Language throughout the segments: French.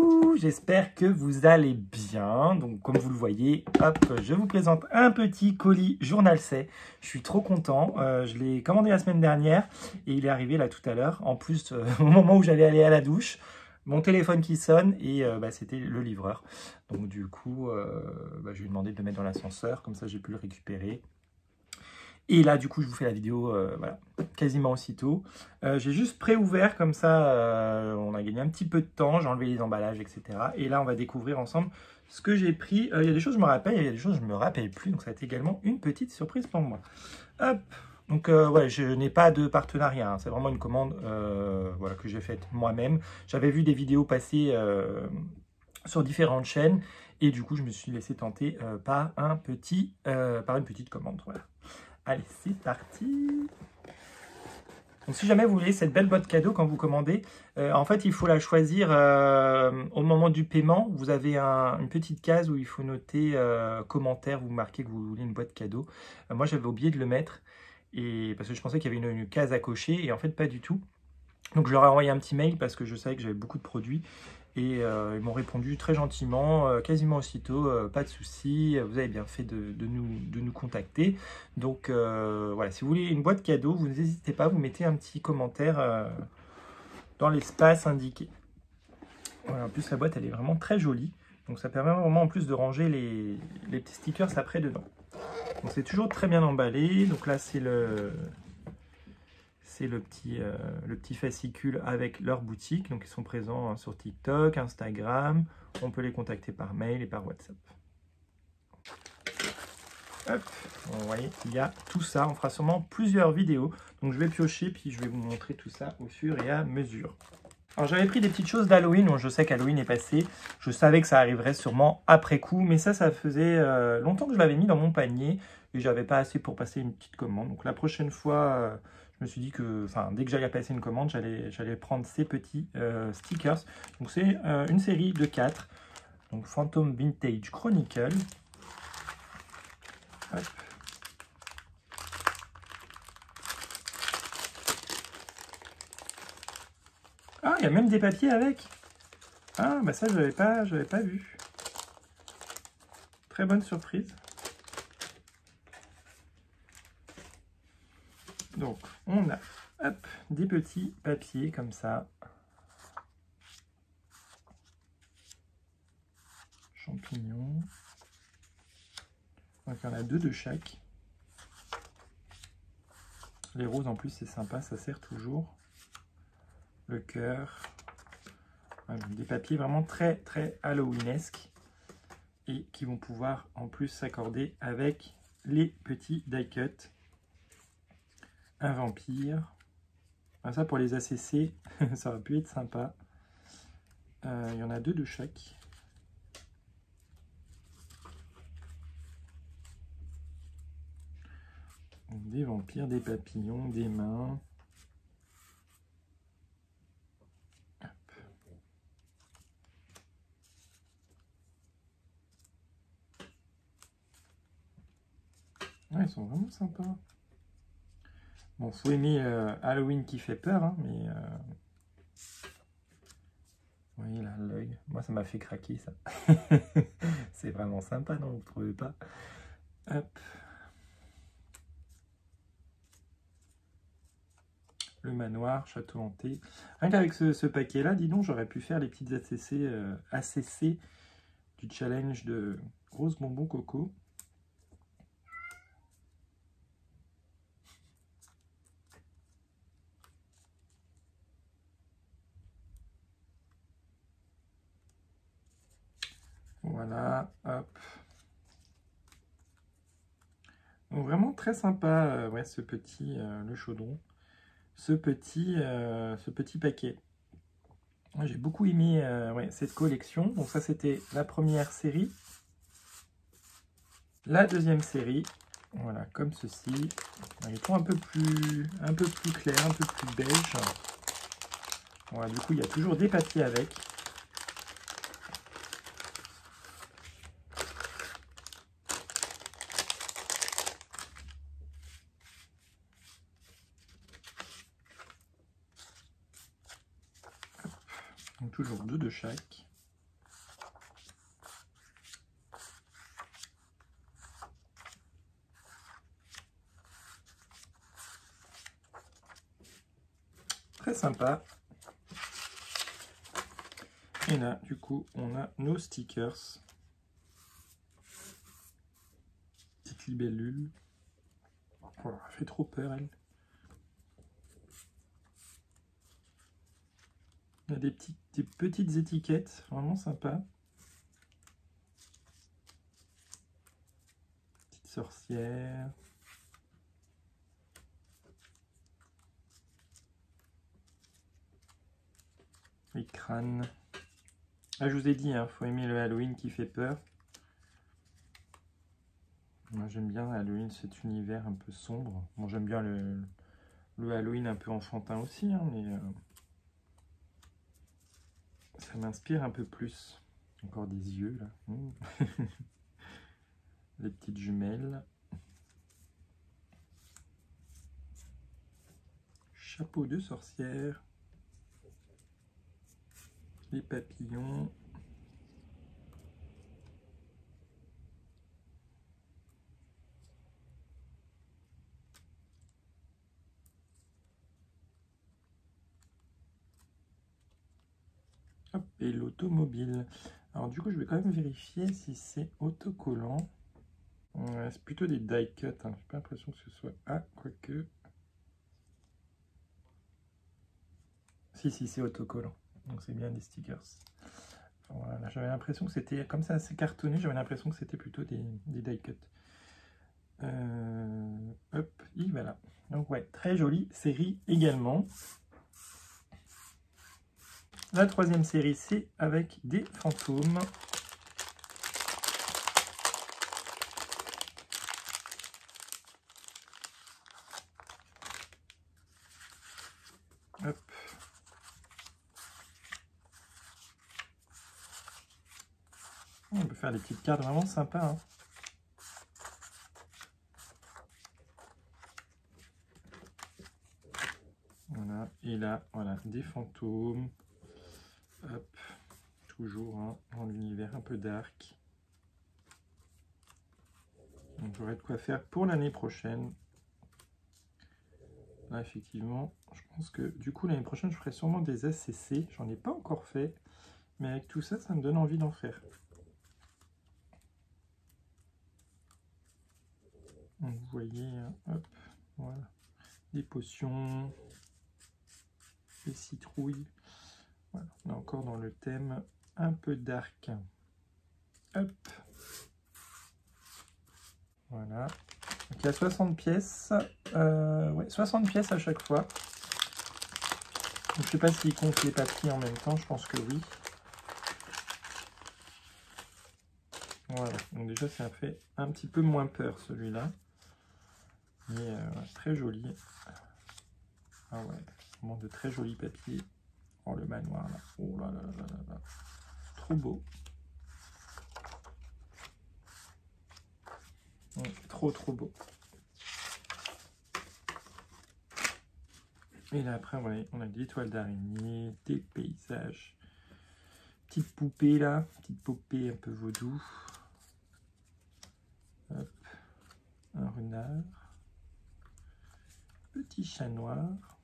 Coucou, j'espère que vous allez bien. Donc comme vous le voyez, hop, je vous présente un petit colis Journal C. Je suis trop content. Je l'ai commandé la semaine dernière et il est arrivé là tout à l'heure. En plus, au moment où j'allais aller à la douche, mon téléphone qui sonne et c'était le livreur. Donc du coup, je lui ai demandé de le mettre dans l'ascenseur, comme ça j'ai pu le récupérer. Et là, du coup, je vous fais la vidéo voilà, quasiment aussitôt. J'ai juste pré-ouvert, comme ça, on a gagné un petit peu de temps. J'ai enlevé les emballages, etc. Et là, on va découvrir ensemble ce que j'ai pris. Il y a des choses que je me rappelle, il y a des choses que je ne me rappelle plus. Donc, ça va être également une petite surprise pour moi. Hop. Donc, ouais, je n'ai pas de partenariat. Hein. C'est vraiment une commande voilà, que j'ai faite moi-même. J'avais vu des vidéos passer sur différentes chaînes. Et du coup, je me suis laissé tenter par une petite commande. Voilà. Allez, c'est parti. Donc, si jamais vous voulez cette belle boîte cadeau quand vous commandez, en fait, il faut la choisir au moment du paiement. Vous avez une petite case où il faut noter commentaire, vous marquez que vous voulez une boîte cadeau. Moi, j'avais oublié de le mettre parce que je pensais qu'il y avait une case à cocher et en fait, pas du tout. Donc, je leur ai envoyé un petit mail parce que je savais que j'avais beaucoup de produits. Et ils m'ont répondu très gentiment, quasiment aussitôt, pas de souci, vous avez bien fait de nous contacter. Donc voilà, si vous voulez une boîte cadeau, vous n'hésitez pas, vous mettez un petit commentaire dans l'espace indiqué. Voilà, en plus la boîte elle est vraiment très jolie, donc ça permet vraiment en plus de ranger les petits stickers après dedans. Donc c'est toujours très bien emballé, donc là c'est le petit fascicule avec leur boutique. Donc, ils sont présents sur TikTok, Instagram. On peut les contacter par mail et par WhatsApp. Hop, vous voyez, il y a tout ça. On fera sûrement plusieurs vidéos. Donc, je vais piocher, puis je vais vous montrer tout ça au fur et à mesure. Alors, j'avais pris des petites choses d'Halloween. Donc, je sais qu'Halloween est passé. Je savais que ça arriverait sûrement après coup. Mais ça faisait longtemps que je l'avais mis dans mon panier. Et j'avais pas assez pour passer une petite commande. Donc, la prochaine fois... je me suis dit que, dès que j'allais passer une commande, j'allais prendre ces petits stickers. Donc, c'est une série de 4. Donc, Phantom Vintage Chronicle. Hop. Ah, il y a même des papiers avec. Ah, bah ça, je n'avais pas vu. Très bonne surprise. Donc, on a des petits papiers comme ça. Champignons. Donc, il y en a 2 de chaque. Les roses, en plus, c'est sympa, ça sert toujours. Le cœur. Voilà, des papiers vraiment très, très halloweenesques. Et qui vont pouvoir, en plus, s'accorder avec les petits die cut. Un vampire. Alors ça, pour les ACC, ça aurait pu être sympa. Il y en a 2 de chaque. Des vampires, des papillons, des mains. Hop. Ouais, ils sont vraiment sympas. Bon, faut aimer Halloween qui fait peur, hein, mais... Vous voyez là, l'œil. Moi, ça m'a fait craquer, ça. C'est vraiment sympa, non? Vous trouvez pas? Hop. Le manoir, château hanté. Rien qu'avec ce paquet-là, dis donc, j'aurais pu faire les petites ACC du challenge de grosses bonbons coco. Voilà, hop. Donc vraiment très sympa, ouais, ce petit, le chaudron. Ce petit paquet. J'ai beaucoup aimé ouais, cette collection. Donc ça, c'était la première série. La deuxième série, voilà, comme ceci. Les tons un peu plus clair, un peu plus beige. Voilà, du coup, il y a toujours des papiers avec. Donc toujours 2 de chaque. très sympa. Et là, du coup, on a nos stickers. Petite libellule. Oh, elle fait trop peur, elle. Il y a des petites étiquettes, vraiment sympa. Petite sorcière. Les crânes. Ah, je vous ai dit, hein, faut aimer le Halloween qui fait peur. Moi, j'aime bien Halloween, cet univers un peu sombre. Bon, j'aime bien le Halloween un peu enfantin aussi, hein, mais ça m'inspire un peu plus. Encore des yeux, là. Les petites jumelles. Chapeau de sorcière. Les papillons. Hop, et l'automobile. Alors du coup, je vais quand même vérifier si c'est autocollant. Ouais, c'est plutôt des die cut. Hein. J'ai pas l'impression que ce soit... Ah, quoique... Si, c'est autocollant. Donc c'est bien des stickers. Voilà, j'avais l'impression que c'était... Comme ça, assez cartonné, j'avais l'impression que c'était plutôt des die cut. Hop, et voilà. Donc ouais, très jolie série également. La troisième série, c'est avec des fantômes. Hop. On peut faire des petites cartes vraiment sympas. Hein. Voilà, et là, voilà, des fantômes. Hop, toujours hein, dans l'univers un peu dark. Donc j'aurai de quoi faire pour l'année prochaine. Là, effectivement, je pense que du coup, l'année prochaine, je ferai sûrement des ACC. J'en ai pas encore fait, mais avec tout ça, ça me donne envie d'en faire. Donc, vous voyez, hein, hop, voilà, des potions, des citrouilles. Voilà, on est encore dans le thème un peu dark. Hop. Voilà. Donc il y a 60 pièces. Ouais, 60 pièces à chaque fois. Donc, je ne sais pas s'il compte les papiers en même temps, je pense que oui. Voilà, donc déjà ça fait un petit peu moins peur celui-là. Mais très joli. Ah ouais, vraiment de très jolis papiers. Oh le manoir là. Oh là là là là là. Trop beau. Trop beau. Et là après, ouais, on a des toiles d'araignée, des paysages. Petite poupée là, petite poupée un peu vaudou. Hop. Un renard. Petit chat noir.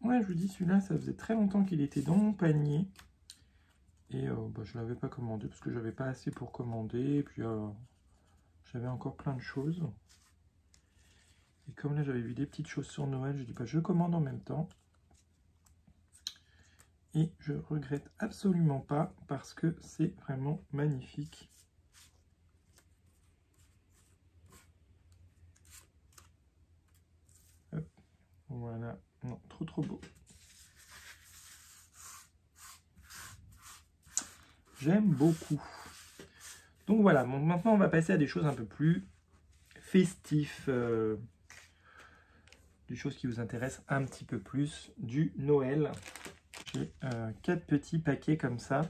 Ouais, je vous dis, celui-là, ça faisait très longtemps qu'il était dans mon panier. Et bah, je ne l'avais pas commandé parce que j'avais pas assez pour commander. Et puis j'avais encore plein de choses. Et comme là, j'avais vu des petites choses sur Noël, je dis bah, je commande en même temps. Et je regrette absolument pas parce que c'est vraiment magnifique. Hop, voilà, non, trop beau. J'aime beaucoup. Donc voilà, bon, maintenant on va passer à des choses un peu plus festives. Des choses qui vous intéressent un petit peu plus, du Noël. J'ai 4 petits paquets comme ça.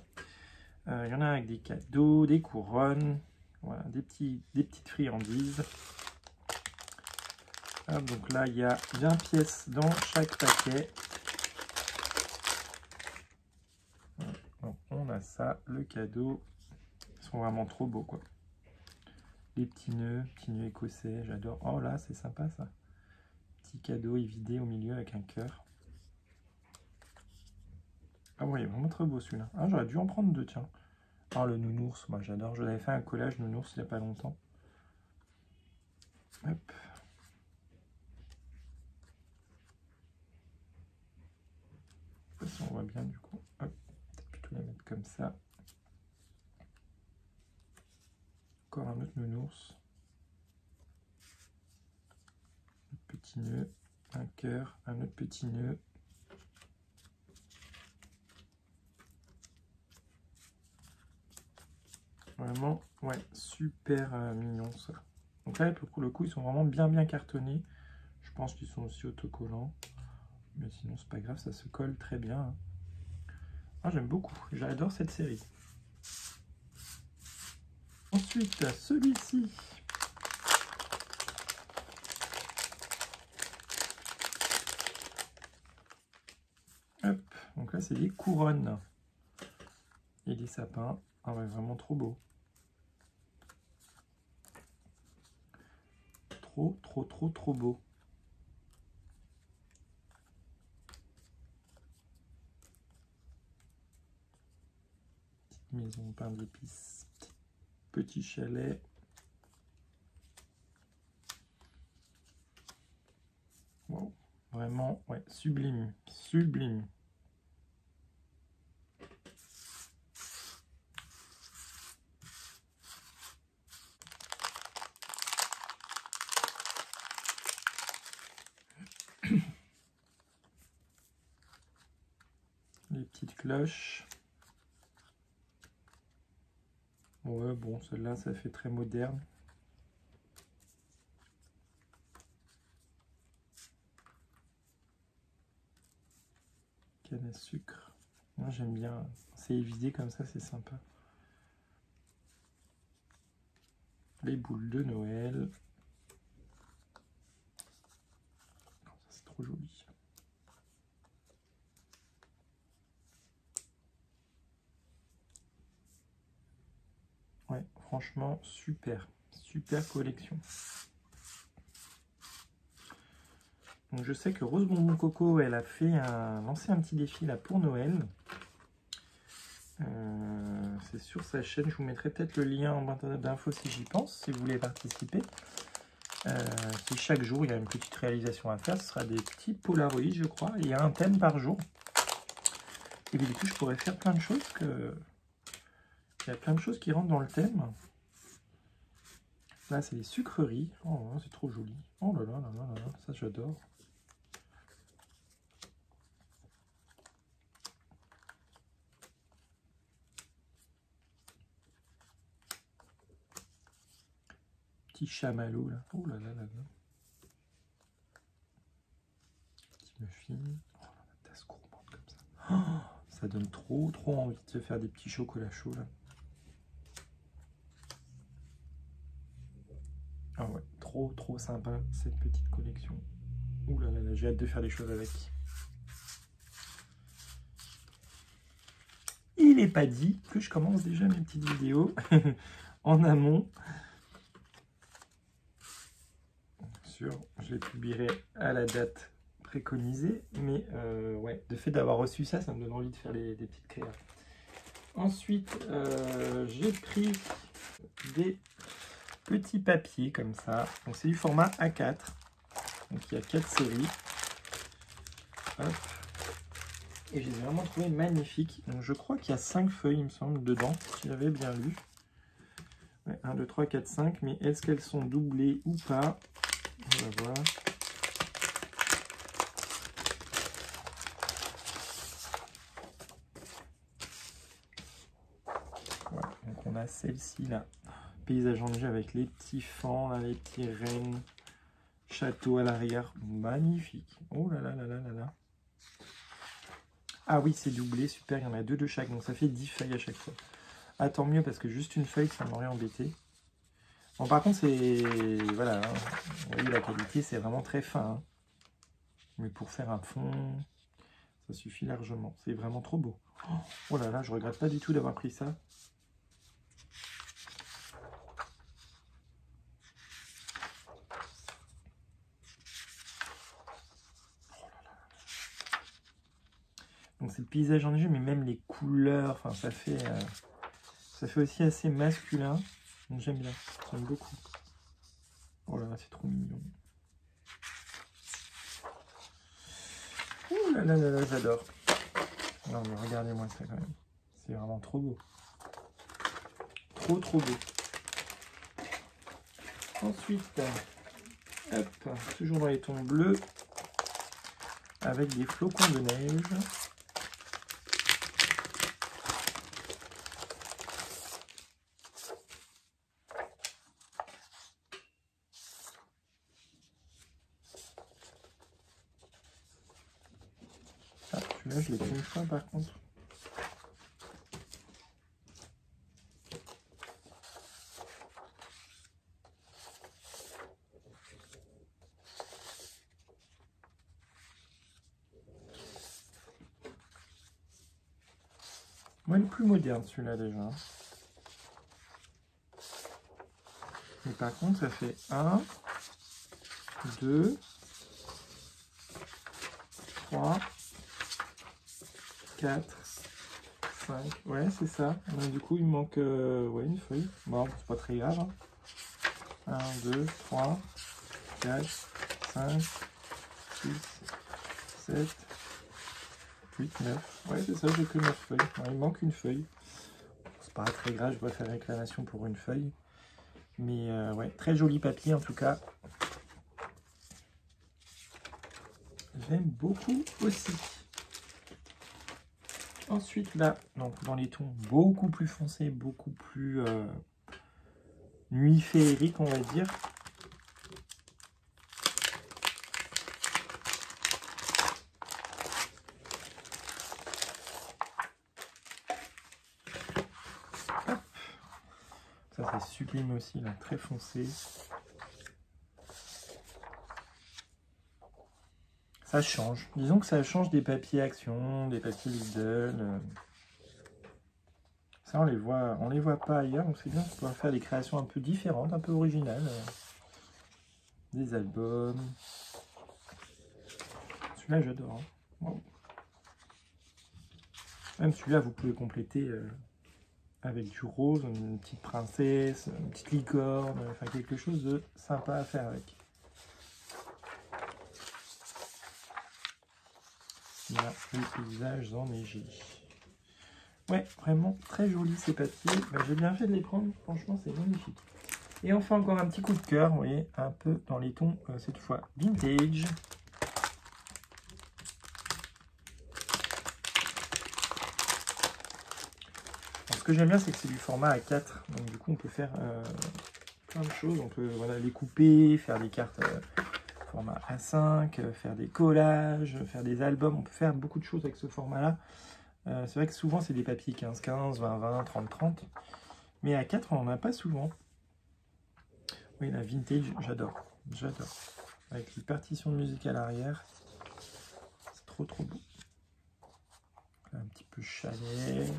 Il y en a avec des cadeaux, des couronnes, voilà, des petites friandises. Hop, donc là, il y a 20 pièces dans chaque paquet. Donc on a ça, le cadeau. Ils sont vraiment trop beaux, quoi. Les petits nœuds écossais, j'adore. Oh là, c'est sympa ça. Petit cadeau évidé au milieu avec un cœur. Ah oui, vraiment très beau celui-là. Ah, j'aurais dû en prendre deux, tiens. Oh, le nounours, moi j'adore. Je l'avais fait un collage nounours il n'y a pas longtemps. Hop. Je sais pas si on voit bien du coup. Hop, peut-être plutôt la mettre comme ça. Encore un autre nounours. Un petit nœud, un cœur, un autre petit nœud. Vraiment, ouais, super mignon ça. Donc là, pour le coup, ils sont vraiment bien cartonnés. Je pense qu'ils sont aussi autocollants. Mais sinon, c'est pas grave, ça se colle très bien. Hein. Ah, j'aime beaucoup. J'adore cette série. Ensuite, celui-ci. Hop, donc là, c'est des couronnes. Et des sapins. Ah ouais, vraiment trop beau. Trop beau. Petite maison pain d'épices. Petit chalet. Wow. Vraiment, ouais, sublime. Sublime. Les petites cloches. Ouais, bon, celle-là, ça fait très moderne. Canne à sucre. Moi, j'aime bien. C'est évidé comme ça, c'est sympa. Les boules de Noël. C'est trop joli. Ouais, franchement, super. Super collection. Donc je sais que Rose Bonbon Coco, elle a lancé un petit défi là pour Noël. C'est sur sa chaîne, je vous mettrai peut-être le lien en barre d'infos si j'y pense, si vous voulez participer. Si chaque jour il y a une petite réalisation à faire, ce sera des petits Polaroids, je crois. Il y a un thème par jour. Et du coup, je pourrais faire plein de choses il y a plein de choses qui rentrent dans le thème. Là, c'est les sucreries. Oh, c'est trop joli. Oh là là là là là, ça j'adore. Petit chamallow là. Oh là là là là. Petit muffin. Oh la tasse gourmande comme ça. Oh, ça donne trop envie de se faire des petits chocolats chauds là. Ah ouais, trop sympa cette petite collection. Ouh là là là, j'ai hâte de faire des choses avec. Il n'est pas dit que je commence déjà mes petites vidéos en amont. Bien sûr, je les publierai à la date préconisée, mais ouais, le fait d'avoir reçu ça, ça me donne envie de faire des petites créas. Ensuite, j'ai pris des petits papiers comme ça. Donc c'est du format A4. Donc il y a 4 séries. Hop. Et je les ai vraiment trouvés magnifiques. Donc je crois qu'il y a 5 feuilles, il me semble, dedans, si j'avais bien lu. Ouais, 1, 2, 3, 4, 5. Mais est-ce qu'elles sont doublées ou pas? On va voir. Voilà, donc on a celle-ci là. Paysage enneigé avec les petits fans, là, les petits rennes. Château à l'arrière. Magnifique. Oh là là là là là là. Ah oui, c'est doublé, super, il y en a 2 de chaque, donc ça fait 10 feuilles à chaque fois. Ah, tant mieux, parce que juste une feuille, ça m'aurait embêté. Bon, par contre, c'est... Voilà, hein. Vous voyez, la qualité, c'est vraiment très fin. Hein. Mais pour faire un fond, ça suffit largement. C'est vraiment trop beau. Oh là là, je regrette pas du tout d'avoir pris ça. Donc c'est le paysage enneigé, mais même les couleurs, enfin ça fait aussi assez masculin. Donc j'aime bien, j'aime beaucoup. Oh là là, c'est trop mignon. Ouh là là là là, j'adore. Non mais regardez-moi ça quand même. C'est vraiment trop beau. Trop trop beau. Ensuite, hop, toujours dans les tons bleus, avec des flocons de neige. Ah, celui-là, je l'ai fait une fois par contre. Moi, le plus moderne celui-là déjà. Mais par contre, ça fait 1, 2, 3, 4, 5. Ouais, c'est ça. Donc, du coup, il manque ouais, une feuille. Bon, c'est pas très grave. Hein. 1, 2, 3, 4, 5, 6, 7, 8, 9. Ouais, c'est ça, j'ai que 9 feuilles. Ouais, il manque une feuille. C'est pas très grave, je dois faire réclamation pour une feuille. Mais ouais, très joli papier en tout cas. J'aime beaucoup aussi. Ensuite là, donc dans les tons beaucoup plus foncés, beaucoup plus nuit féerique on va dire. Hop. Ça c'est sublime aussi là, très foncé. Ça change. Disons que ça change des papiers Action, des papiers Lidl. Ça, on les voit pas ailleurs, donc c'est bien de pouvoir faire des créations un peu différentes, un peu originales. Des albums. Celui-là, j'adore. Hein. Wow. Même celui-là, vous pouvez compléter avec du rose, une petite princesse, une petite licorne, enfin quelque chose de sympa à faire avec. Là, les paysages enneigés. Ouais, vraiment très joli ces papiers. Ben, j'ai bien fait de les prendre, franchement c'est magnifique. Et enfin encore un petit coup de cœur, vous voyez, un peu dans les tons, cette fois vintage. Alors, ce que j'aime bien, c'est que c'est du format A4, donc du coup on peut faire plein de choses. On peut voilà, les couper, faire des cartes format A5, faire des collages, faire des albums. On peut faire beaucoup de choses avec ce format-là. C'est vrai que souvent c'est des papiers 15-15, 20-20, 30-30. Mais A4, on n'en a pas souvent. Oui, la vintage, j'adore. J'adore. Avec les partitions de musique à l'arrière. C'est trop trop beau. Un petit peu chalet.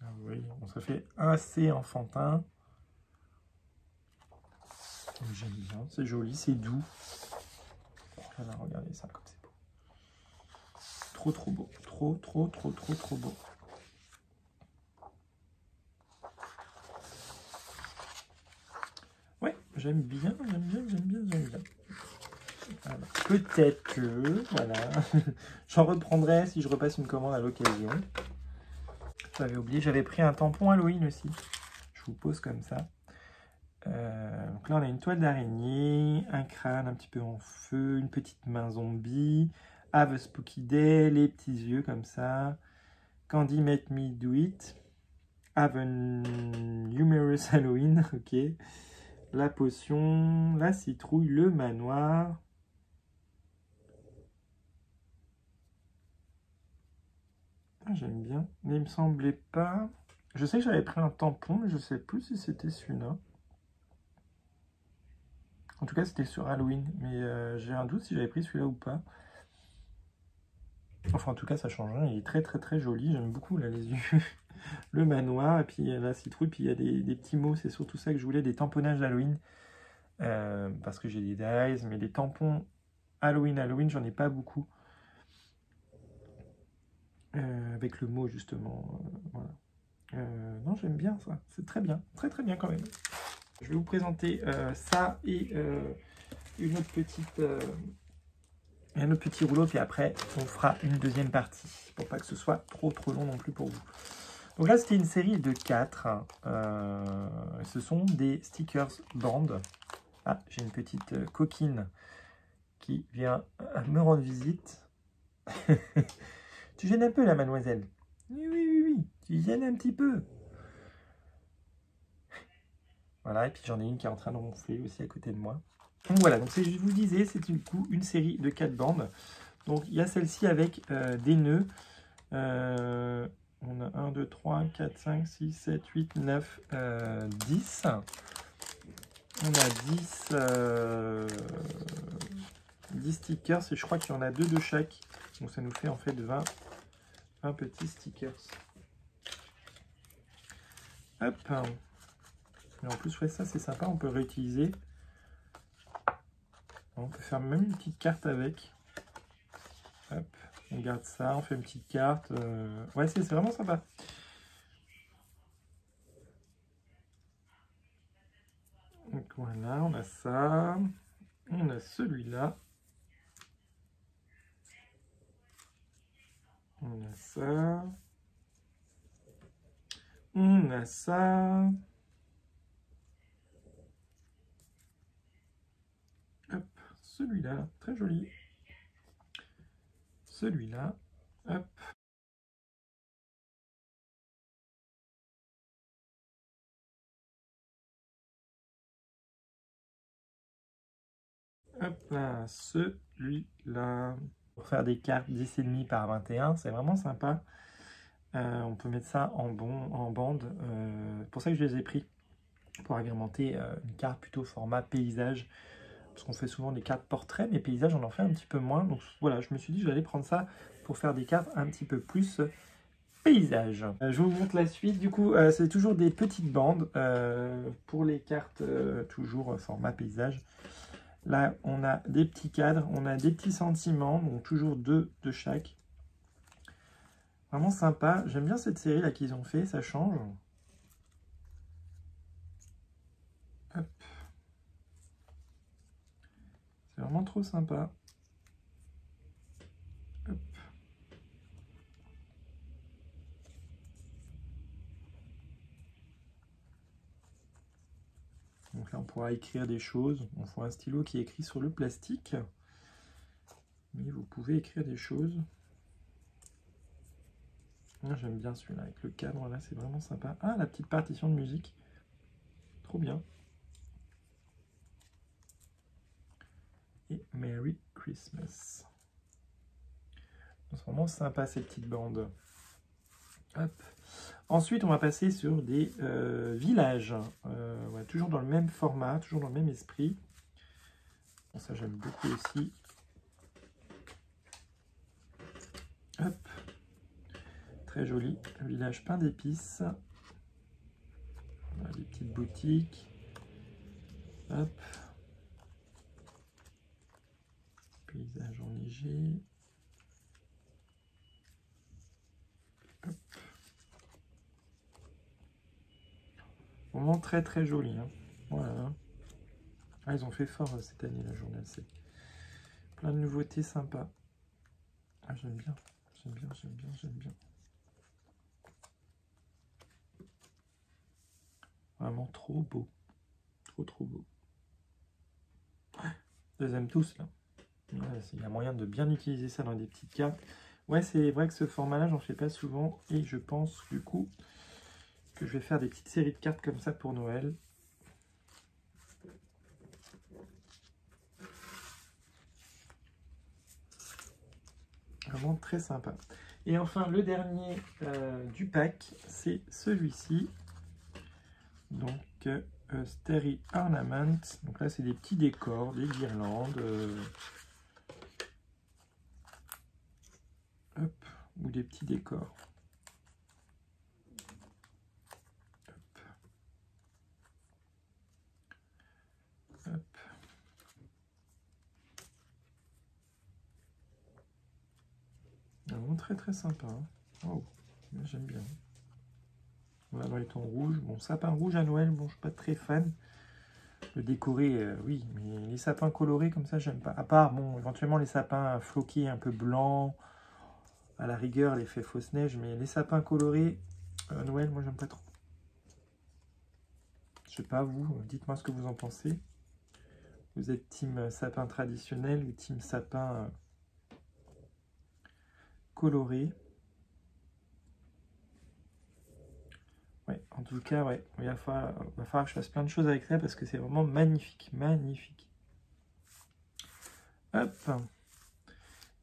Ah oui, bon, ça fait assez enfantin. J'aime bien, c'est joli, c'est doux. Oh là là, regardez ça comme c'est beau. Trop trop beau. Trop trop trop trop trop beau. Ouais, j'aime bien, j'aime bien, j'aime bien, j'aime bien. Peut-être que, voilà, j'en reprendrai si je repasse une commande à l'occasion. J'avais oublié, j'avais pris un tampon Halloween aussi. Je vous pose comme ça. Donc là, on a une toile d'araignée, un crâne un petit peu en feu, une petite main zombie, Have a Spooky Day, les petits yeux comme ça, Candy Make Me Do It, Have a Humorous Halloween, ok, la potion, la citrouille, le manoir. Ah, j'aime bien, mais il me semblait pas... Je sais que j'avais pris un tampon, mais je sais plus si c'était celui-là. En tout cas, c'était sur Halloween, mais j'ai un doute si j'avais pris celui-là ou pas. Enfin, en tout cas, ça change rien. Il est très très très joli. J'aime beaucoup là les yeux. Le manoir, et puis la citrouille, puis il y a des petits mots. C'est surtout ça que je voulais, des tamponnages d'Halloween. Parce que j'ai des dies, mais les tampons Halloween, j'en ai pas beaucoup. Avec le mot, justement. Voilà. Non, j'aime bien ça. C'est très bien. Très, très bien quand même. Je vais vous présenter ça et une autre petite, un autre petit rouleau. Puis après, on fera une deuxième partie. Pour pas que ce soit trop, trop long non plus pour vous. Donc là, c'était une série de 4. Ce sont des stickers band. Ah, j'ai une petite coquine qui vient me rendre visite. Tu gênes un peu là, mademoiselle. Oui, oui, oui, oui. Tu gênes un petit peu. Voilà, et puis j'en ai une qui est en train de ronfler aussi à côté de moi. Donc voilà, donc je vous disais, c'est du coup une série de 4 bandes. Donc il y a celle-ci avec des nœuds. On a 1, 2, 3, 4, 5, 6, 7, 8, 9, 10. On a 10 stickers et je crois qu'il y en a 2 de chaque. Donc ça nous fait en fait 20 petits stickers. Hop. Et en plus, ouais, ça c'est sympa, on peut réutiliser. On peut faire même une petite carte avec. Hop, on garde ça, on fait une petite carte. Ouais, c'est vraiment sympa. Donc voilà, on a ça. On a celui-là. On a ça. On a ça. Hop, celui-là, très joli. Celui-là. Hop. Hop là, celui-là. Pour faire des cartes 10,5 par 21, c'est vraiment sympa. On peut mettre ça en bande. Pour ça que je les ai pris. Pour agrémenter une carte plutôt format paysage. Parce qu'on fait souvent des cartes portraits, mais paysages, on en fait un petit peu moins. Donc voilà, je me suis dit, je vais aller prendre ça pour faire des cartes un petit peu plus paysage. Je vous montre la suite. Du coup, c'est toujours des petites bandes pour les cartes toujours format paysage. Là, on a des petits cadres, on a des petits sentiments, donc toujours 2 de chaque. Vraiment sympa. J'aime bien cette série là qu'ils ont fait, ça change. Hop. C'est vraiment trop sympa. Hop. Donc là, on pourra écrire des choses. On fera un stylo qui est écrit sur le plastique. Mais vous pouvez écrire des choses. J'aime bien celui-là avec le cadre. Là, c'est vraiment sympa. Ah, la petite partition de musique. Trop bien. Et Merry Christmas. C'est vraiment sympa ces petites bandes. Hop. Ensuite, on va passer sur des villages. Ouais, toujours dans le même format, toujours dans le même esprit. Bon, ça, j'aime beaucoup aussi. Hop. Très joli. Un village pain d'épices. On a des petites boutiques. Hop. Paysage enneigé. Hop. Vraiment très très joli. Hein. Voilà. Ah, ils ont fait fort cette année, la journal C. Plein de nouveautés sympas. Ah, j'aime bien. J'aime bien, j'aime bien, j'aime bien. Vraiment trop beau. Trop trop beau. Je les aime tous là. Ouais, il y a moyen de bien utiliser ça dans des petites cartes. Ouais, c'est vrai que ce format-là, j'en fais pas souvent. Et je pense du coup que je vais faire des petites séries de cartes comme ça pour Noël. Vraiment très sympa. Et enfin, le dernier du pack, c'est celui-ci. Donc, Starry Ornament. Donc là, c'est des petits décors, des guirlandes. Hop, ou des petits décors. Hop. Hop. très très sympas. Hein. Oh, j'aime bien. Voilà, dans les tons rouges. Bon, sapin rouge à Noël, bon, je suis pas très fan. Le décorer, oui, mais les sapins colorés comme ça, j'aime pas. À part, bon, éventuellement les sapins floqués un peu blancs, à la rigueur, l'effet fausse neige, mais les sapins colorés, Noël, moi, j'aime pas trop. Je sais pas, vous, dites-moi ce que vous en pensez. Vous êtes team sapin traditionnel ou team sapin coloré? Ouais, en tout cas, ouais, il va falloir que je fasse plein de choses avec ça parce que c'est vraiment magnifique, magnifique. Hop.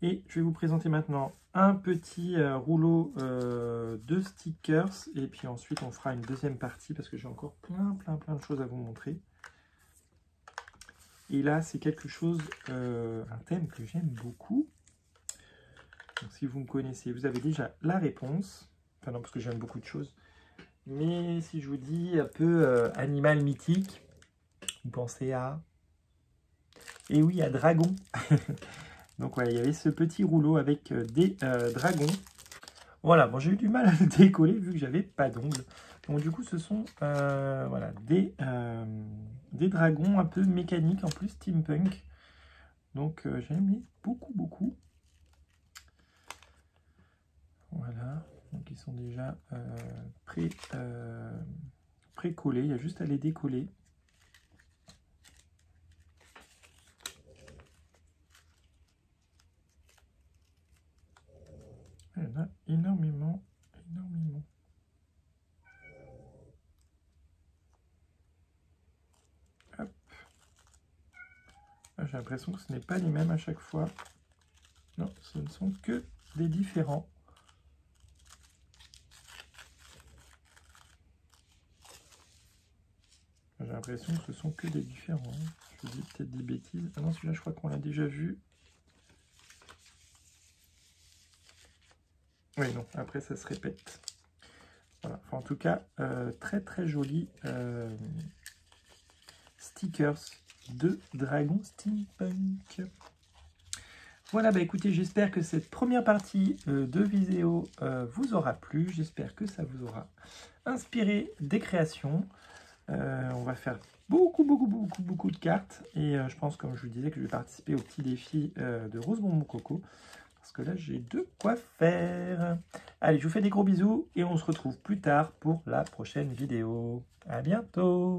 Et je vais vous présenter maintenant un petit rouleau de stickers. Et puis ensuite, on fera une deuxième partie parce que j'ai encore plein de choses à vous montrer. Et là, c'est quelque chose, un thème que j'aime beaucoup. Donc, si vous me connaissez, vous avez déjà la réponse. Enfin non, parce que j'aime beaucoup de choses. Mais si je vous dis un peu animal mythique, vous pensez à... Et oui, à dragon. Donc voilà, il y avait ce petit rouleau avec des dragons. Voilà, bon, j'ai eu du mal à le décoller vu que j'avais pas d'ongles. Donc du coup, ce sont voilà, des dragons un peu mécaniques, en plus steampunk. Donc j'aime beaucoup. Voilà, donc ils sont déjà pré-collés, il y a juste à les décoller. Il y en a énormément. Hop. J'ai l'impression que ce n'est pas les mêmes à chaque fois. Non, ce ne sont que des différents. J'ai l'impression que ce sont que des différents. Je dis peut-être des bêtises. Ah non, celui-là, je crois qu'on l'a déjà vu. Oui, non, après, ça se répète. Voilà. Enfin, en tout cas, très joli stickers de Dragon Steampunk. Voilà, bah écoutez, j'espère que cette première partie de vidéo vous aura plu. J'espère que ça vous aura inspiré des créations. On va faire beaucoup de cartes. Et je pense, comme je vous disais, que je vais participer au petit défi de Rose Bonbon Coco. Parce que là, j'ai de quoi faire. Allez, je vous fais des gros bisous et on se retrouve plus tard pour la prochaine vidéo. À bientôt!